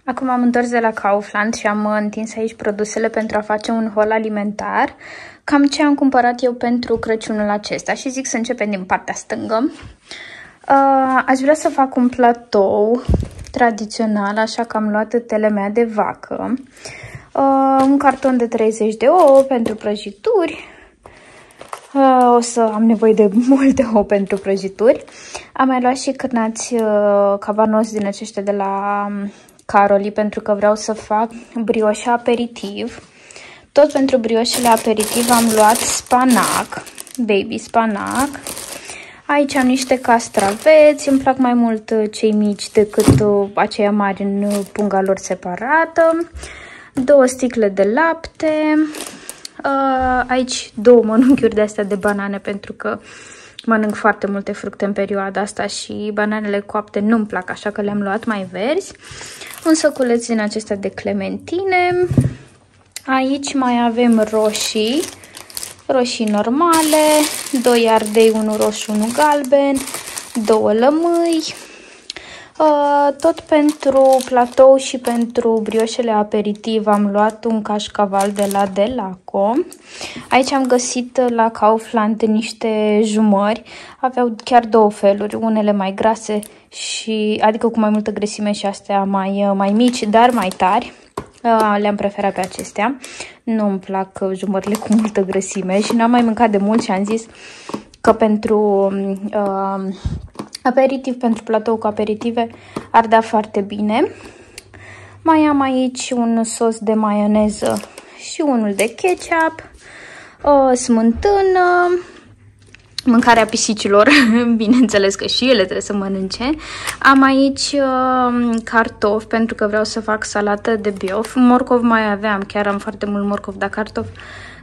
Acum am întors de la Kaufland și am întins aici produsele pentru a face un haul alimentar. Cam ce am cumpărat eu pentru Crăciunul acesta și zic să începem din partea stângă. Aș vrea să fac un platou tradițional, așa că am luat telemea de vacă, un carton de 30 de ouă pentru prăjituri. O să am nevoie de multe ouă pentru prăjituri. Am mai luat și cârnați cabanos din aceștia de la Caroli, pentru că vreau să fac brioșe aperitiv. Tot pentru brioșele aperitiv am luat spanac, baby spanac. Aici am niște castraveți, îmi plac mai mult cei mici decât aceia mari în punga lor separată. 2 sticle de lapte. Aici 2 mănunchiuri de astea de banane pentru că mănânc foarte multe fructe în perioada asta și bananele coapte nu-mi plac, așa că le-am luat mai verzi. Un săculeț din acestea de clementine. Aici mai avem roșii normale, 2 ardei, 1 roșu, 1 galben, 2 lămâi. Tot pentru platou și pentru brioșele aperitiv am luat un cașcaval de la Delaco. Aici am găsit la Kaufland niște jumări, aveau chiar 2 feluri, unele mai grase, adică cu mai multă grăsime și astea mai mici, dar mai tari. Le-am preferat pe acestea. Nu-mi plac jumările cu multă grăsime și n-am mai mâncat de mult și am zis că pentru aperitiv, pentru platou cu aperitive ar da foarte bine. Mai am aici un sos de maioneză și unul de ketchup, smântână, mâncarea pisicilor, bineînțeles că și ele trebuie să mănânce. Am aici cartofi pentru că vreau să fac salată de biof. Morcov mai aveam, chiar am foarte mult morcov, dar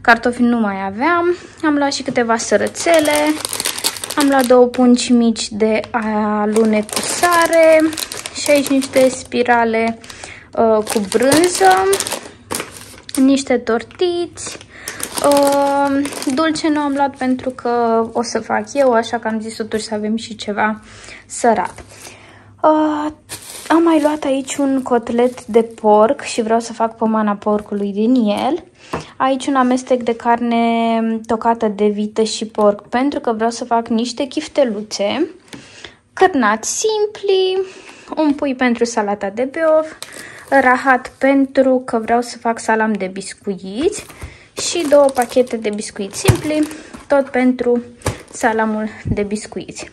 cartofi nu mai aveam. Am luat și câteva sărățele. Am luat 2 pungi mici de alune cu sare și aici niște spirale cu brânză, niște tortiți. Dulce nu am luat pentru că o să fac eu, așa că am zis totuși să avem și ceva sărat. Am mai luat aici un cotlet de porc și vreau să fac pomana porcului din el. Aici un amestec de carne tocată de vită și porc pentru că vreau să fac niște chifteluțe, cârnați simpli, un pui pentru salata de biof, rahat pentru că vreau să fac salam de biscuiți și 2 pachete de biscuiți simpli, tot pentru salamul de biscuiți.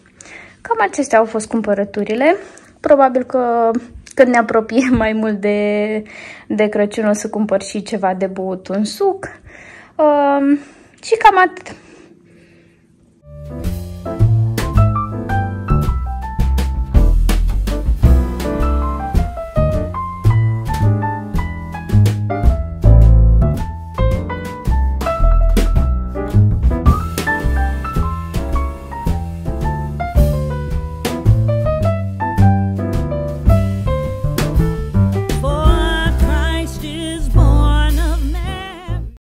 Cam acestea au fost cumpărăturile. Probabil că când ne apropiem mai mult de Crăciun o să cumpăr și ceva de băut, un suc. Și cam atât.